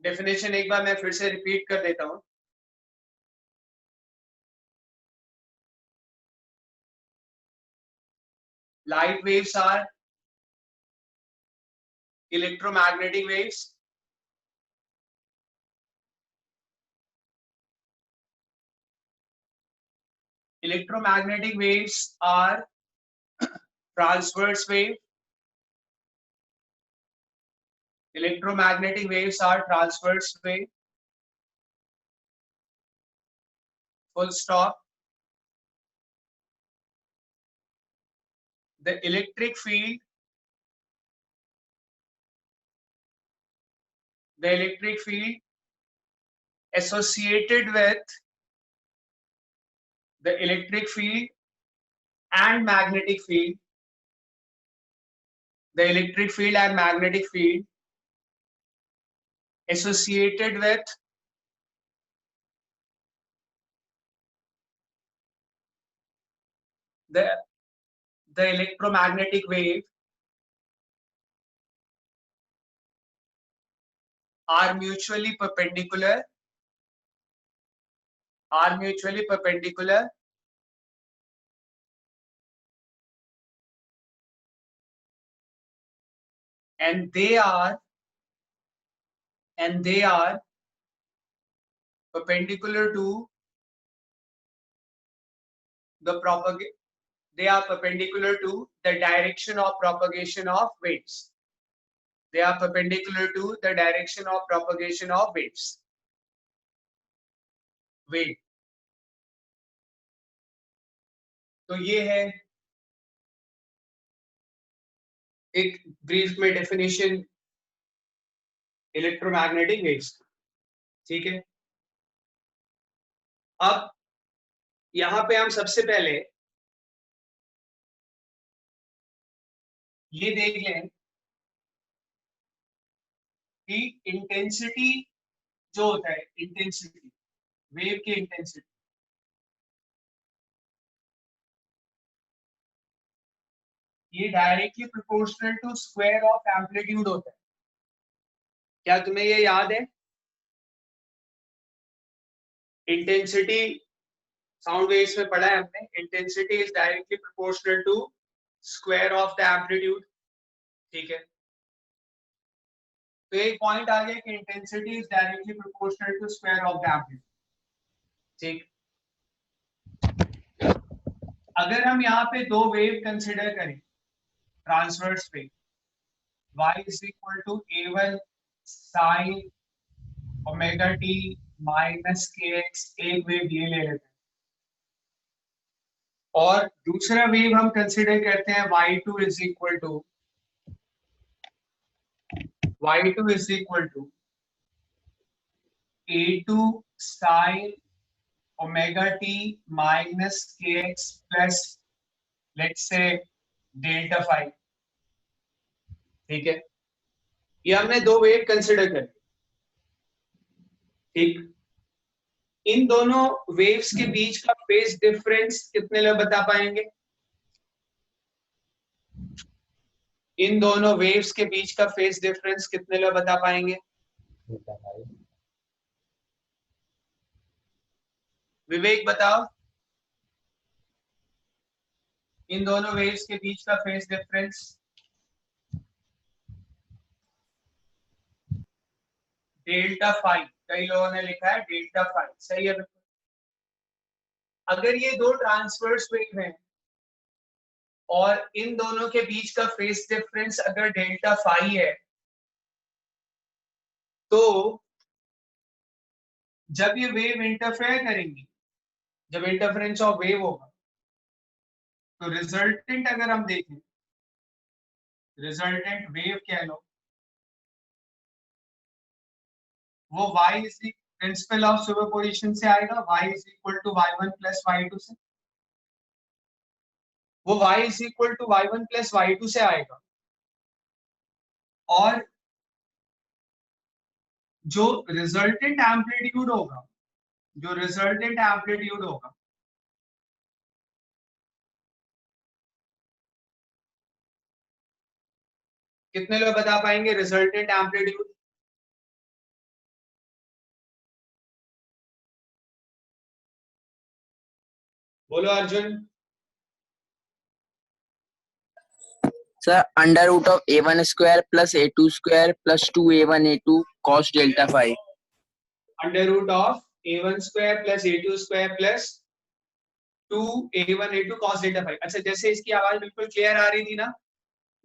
Definition एक बार मैं फिर से रिपीट कर देता हूं। Light waves are electromagnetic waves. Electromagnetic waves are transverse wave. Electromagnetic waves are transverse wave. Full stop. The electric field, associated with the electric field and magnetic field, the electric field and magnetic field associated with the electromagnetic wave are mutually perpendicular, and they are perpendicular to the direction of propagation of waves. They are perpendicular to the direction of propagation of waves. Wave. तो ये है एक brief में definition electromagnetic waves. ठीक है, अब यहां पे हम सबसे पहले ये देख लें कि इंटेंसिटी जो होता है, इंटेंसिटी वेव की इंटेंसिटी, ये directly proportional to square of amplitude होता है। क्या तुम्हें ये याद है? इंटेंसिटी साउंड वेव्स में पढ़ा है हमने, intensity is directly proportional to square of the amplitude. ठीक है, तो एक पॉइंट आ गया कि intensity is directly proportional to square of the amplitude. ठीक, अगर हम यहाँ पे दो वेव कंसिडर करें, transverse wave, y is equal to a1 sin omega t minus kx, एक वेव ये ले लेते हैं, और दूसरा वेव हम कंसिडर करते हैं y2 is equal to a2 sin omega t minus kx plus let's say delta phi. ठीक है, ये हमने दो वेव कंसिडर कर। ठीक, इन दोनों वेव्स के बीच का फेज डिफरेंस कितने लोग बता पाएंगे? इन दोनों वेव्स के बीच का फेज डिफरेंस कितने लोग बता पाएंगे? विवेक बताओ, इन दोनों वेव्स के बीच का फेज डिफरेंस? डेल्टा फाई, कई लोगों ने लिखा है डेल्टा फाई, सही है बिल्कुल। अगर ये दो ट्रांसवर्स वेव हैं और इन दोनों के बीच का फेज डिफरेंस अगर डेल्टा फाई है, तो जब ये वेव इंटरफेयर करेंगी, जब इंटरफेरेंस ऑफ वेव होगा, तो रिजल्टेंट अगर हम देखें, रिजल्टेंट वेव कह लो, वो y is principle of superposition से आएगा, y is equal to y1 plus y2 से, वो y is equal to y1 plus y2 से आएगा। और जो रिजल्टेंट एम्पलीट्यूड होगा, कितने लोग बता पाएंगे रिजल्टेंट एम्पलीट्यूड? बोलो Arjun. Sir under root of a1 square plus a2 square plus 2a1 a2 cos delta five. Under root of a1 square plus a2 square plus 2a1 a2 cos delta five. अच्छा, जैसे इसकी आवाज बिल्कुल clear आ रही थी ना,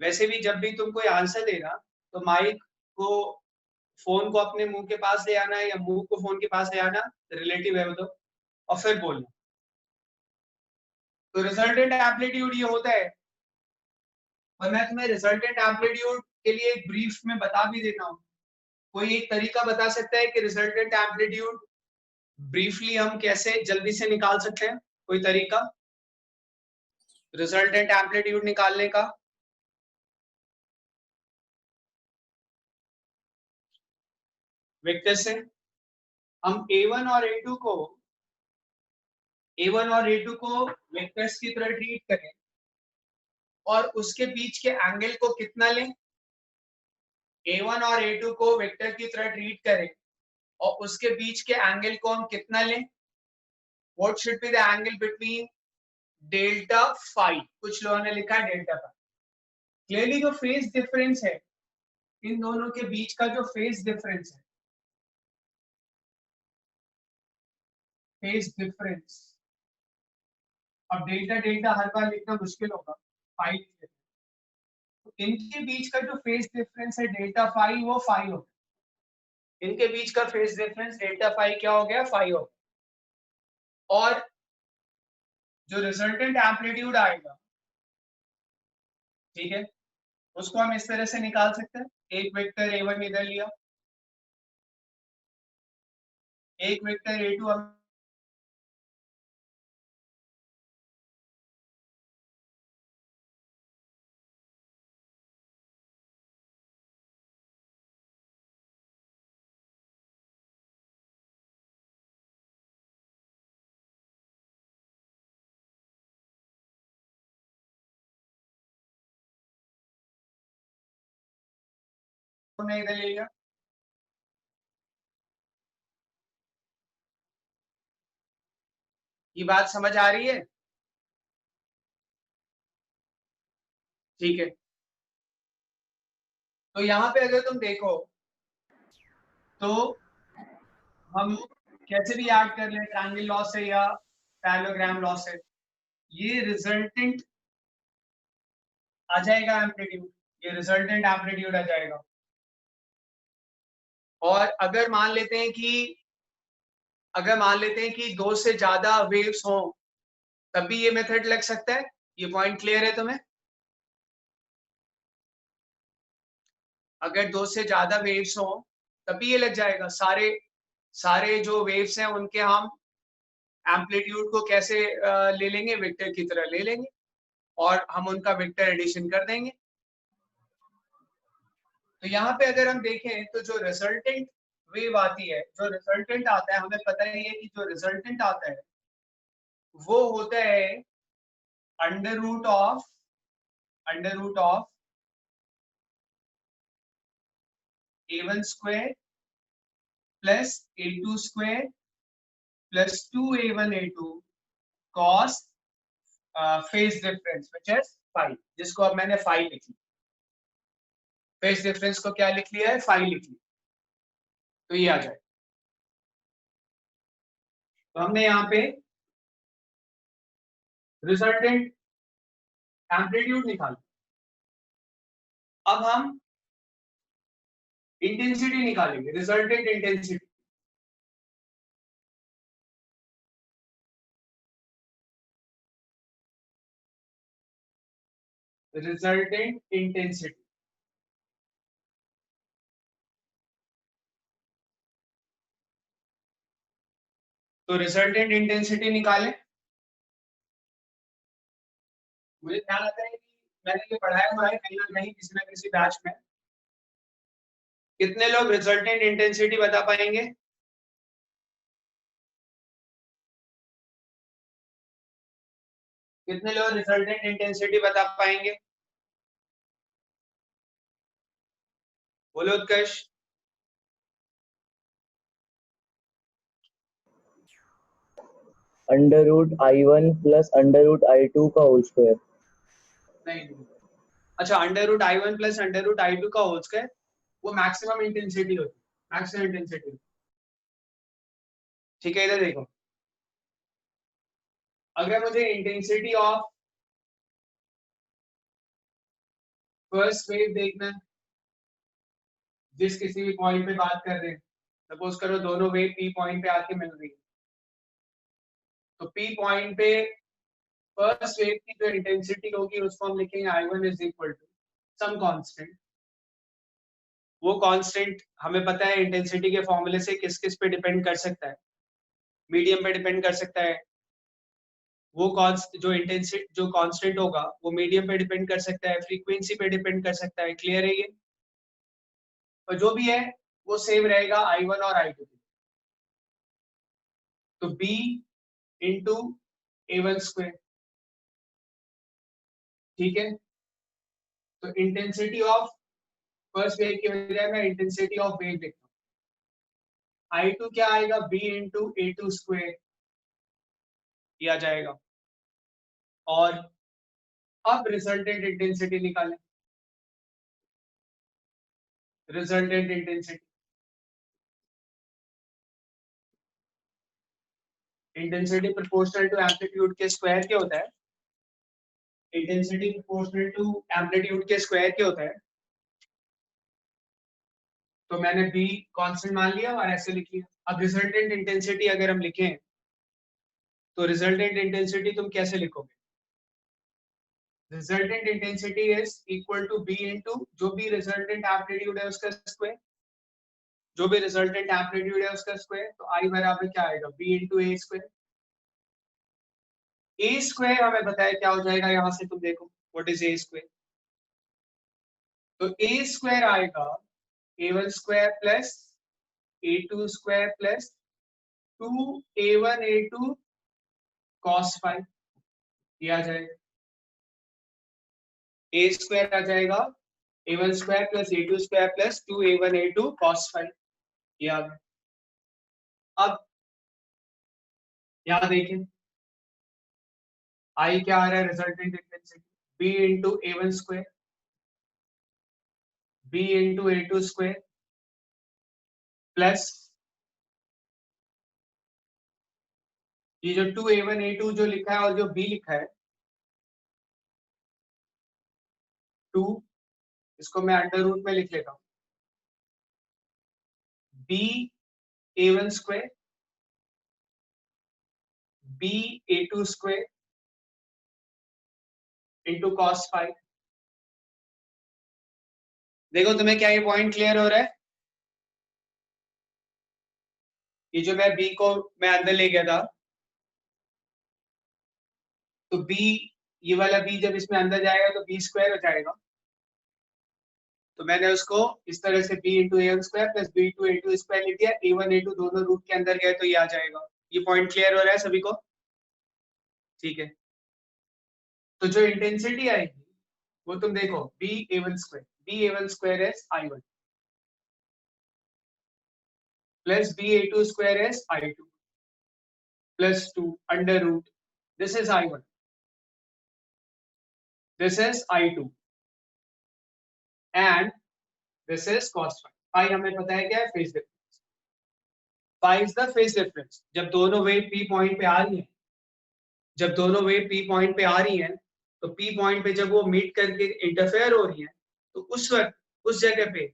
वैसे भी जब भी तुम कोई आंसर देना तो माइक को, फोन को अपने मुंह के पास ले आना है या मुंह को फोन के पास ले आना, रिलेटिव है वो तो, और फिर बोलना। तो रिजल्टेंट एम्पलीट्यूड ये होता है, और मैं तुम्हें रिजल्टेंट एम्पलीट्यूड के लिए एक ब्रीफ में बता भी देता हूँ। कोई एक तरीका बता सकता है कि रिजल्टेंट एम्पलीट्यूड ब्रीफली हम कैसे जल्दी से निकाल सकते हैं? कोई तरीका रिजल्टेंट एम्पलीट्यूड निकालने का? वेक्टर से हम a1 और a2 को वेक्टर्स की तरह ट्रीट करें और उसके बीच के एंगल को कितना लें? a1 और a2 को वेक्टर की तरह ट्रीट करें और उसके बीच के एंगल को हम कितना लें? What should be the angle between delta phi? कुछ लोगों ने लिखा है डेल्टा फाई। क्लियरली जो फेज डिफरेंस है इन दोनों के बीच का, जो फेज डिफरेंस है, फेज डिफरेंस, अब डेल्टा डेल्टा हर बार लिखना मुश्किल होगा, फाई, तो इनके बीच का जो फेज डिफरेंस है डेल्टा फाई, वो फाई हो गया। इनके बीच का फेज डिफरेंस डेल्टा फाई क्या हो गया? फाई हो गया। और जो रिजल्टेंट एम्पलीट्यूड आएगा, ठीक है, उसको हम इस तरह से निकाल सकते हैं। एक वेक्टर a1 इधर लिया, एक वेक्टर a2 हमने इधर ले लिया। ये बात समझ आ रही है? ठीक है, तो यहाँ पे अगर तुम देखो तो हम कैसे भी याद कर ले, ट्रायंगल लॉ से या पैरेललोग्राम लॉ से, ये रिजल्टेंट आ जाएगा एम्पलीट्यूड, ये रिजल्टेंट एम्पलीट्यूड आ जाएगा। और अगर मान लेते हैं कि दो से ज्यादा वेव्स हो, तब भी ये मेथड लग सकता है। ये पॉइंट क्लियर है तुम्हें? अगर दो से ज्यादा वेव्स हो तब भी ये लग जाएगा। सारे सारे जो वेव्स हैं उनके हम एम्पलीट्यूड को कैसे ले लेंगे? वेक्टर की तरह ले लेंगे और हम उनका वेक्टर एडिशन कर देंगे। तो यहाँ पे अगर हम देखें तो जो रिजल्टेंट वेव आती है, जो रिजल्टेंट आता है, हमें पता ही है कि जो रिजल्टेंट आता है वो होता है under root of a1 square plus a2 square plus 2a1 a2 cos phase difference which is phi, जिसको अब मैंने फाई लिख लिया। फेज डिफरेंस को क्या लिख लिया है? फाई लिख लिया। तो ये आ जाए, तो हमने यहाँ पे रिजल्टेंट एम्पलीट्यूड निकाला। अब हम इंटेंसिटी निकालेंगे, रिजल्टेंट इंटेंसिटी। रिजल्टेंट इंटेंसिटी, तो रिजल्टेंट इंटेंसिटी निकालें। मुझे ध्यान आता है कि मैंने ये पढ़ाया हुआ है कहीं ना किसी बैच में। कितने लोग रिजल्टेंट इंटेंसिटी बता पाएंगे? कितने लोग रिजल्टेंट इंटेंसिटी बता पाएंगे? बोलो Utkarsh. Under root I1 plus under root I2 का होल स्क्वायर। नहीं नहीं। अच्छा, under root I1 plus under root I2 का होल स्क्वायर, वो मैक्सिमम इंटेंसिटी होती है, मैक्सिमम इंटेंसिटी। ठीक है, इधर देखो, अगर मुझे इंटेंसिटी ऑफ फर्स्ट वेव देखना है, जिस किसी भी पॉइंट पे बात कर रहे हैं, सपोज करो दोनों वेव पी पॉइंट पे आके मिल रही है, तो पी पॉइंट पे फर्स्ट वेव की जो इंटेंसिटी होगी उसको हम लिखेंगे I1 is equal to some constant. वो कांस्टेंट हमें पता है इंटेंसिटी के फॉर्मूले से किस किस पे डिपेंड कर सकता है, मीडियम पे डिपेंड कर सकता है, वो जो इंटेंसिटी जो कांस्टेंट होगा वो मीडियम पे डिपेंड कर सकता है, फ्रीक्वेंसी पे डिपेंड कर सकता है। क्लियर है ये? और जो भी है वो सेम रहेगा I1 और I2। तो B इंटू A1 स्क्वायर। ठीक है, तो इंटेंसिटी ऑफ फर्स्ट वेव की बजाय मैं इंटेंसिटी ऑफ वेव लिखता हूँ। I2 क्या आएगा? B इंटू A2 स्क्वायर, ये आ जाएगा। और अब रिजल्टेंट इंटेंसिटी निकालें। Resultant intensity, intensity proportional to amplitude के स्क्वायर के होता है। इंटेंसिटी प्रोपोर्शनल टू एम्पलीट्यूड के स्क्वायर के होता है। तो मैंने B कांस्टेंट मान लिया और ऐसे लिख लिया। अब रिजल्टेंट इंटेंसिटी अगर हम लिखें, तो रिजल्टेंट इंटेंसिटी तुम कैसे लिखोगे? Resultant intensity is equal to B into जो भी रिजल्टेंट एम्पलीट्यूड है उसका स्क्वायर, जो भी रिजल्टेंट एम्पलीट्यूड है उसका स्क्वायर। तो I बराबर क्या आएगा? B into A square. A square हमें बताया क्या हो जाएगा, यहां से तुम देखो व्हाट इज A स्क्वायर। तो A स्क्वायर आएगा A1 square plus A2 square plus 2A1 A2 cos five, ये आ जाएगा। A स्क्वायर आ जाएगा A1 square plus A2 square plus 2A1 A2 cos five, ये आ गया। अब यहां देखें I क्या आ रहा है? Resultant intensity B into A1 square, B into A2 square plus ये जो 2A1 A2 जो लिखा है और जो B लिखा है 2, इसको मैं अंडर रूट में लिख लेता हूँ। B A1 square B A2 square into cos five. देखो तुम्हें क्या ये पॉइंट क्लियर हो रहा है? ये जो मैं B को मैं अंदर ले गया था, तो B, ये वाला B जब इसमें अंदर जाएगा तो B स्क्वायर हो जाएगा। तो मैंने उसको इस तरह से B into A1 square plus B into A2 square लिख दिया। A1 A2 दोनों रूट के अंदर गए तो ये आ जाएगा। ये पॉइंट क्लियर हो रहा है सभी को? ठीक है, तो जो इंटेंसिटी आएगी वो तुम देखो B A1 square, B A1 square is I1 plus B A2 square is I2 plus 2 under root, this is I1, this is I2 and this is cos five. Five हमें पता है क्या है? Phase difference. Five is the phase difference. जब दोनों wave P point पे आ रही हैं, जब दोनों वेव P पॉइंट पे आ रही हैं, तो P पॉइंट पे जब वो मीट करके इंटरफेयर हो रही हैं, तो उस वक्त उस जगह पे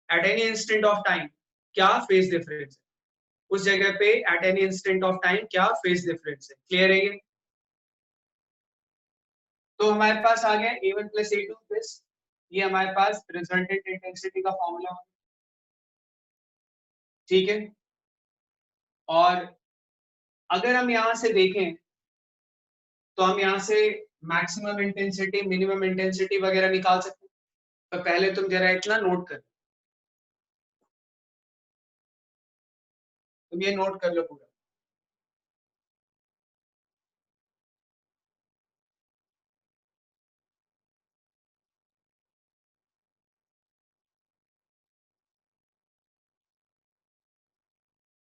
at any instant of time क्या फेज डिफरेंस है? उस जगह पे at any instant of time क्या फेज डिफरेंस है? क्लियर है ये? तो हमारे पास आ गया A1 प्लस A2 प्लस, ये हमारे पास रिजल्टेंट इंटेंसिटी का फॉर्मूला है। ठीक है, और अगर हम यहां से देखें तो हम यहाँ से मैक्सिमम इंटेंसिटी, मिनिमम इंटेंसिटी वगैरह निकाल सकते हैं। तो पहले तुम जरा इतना नोट कर, तुम ये नोट कर लो पूरा।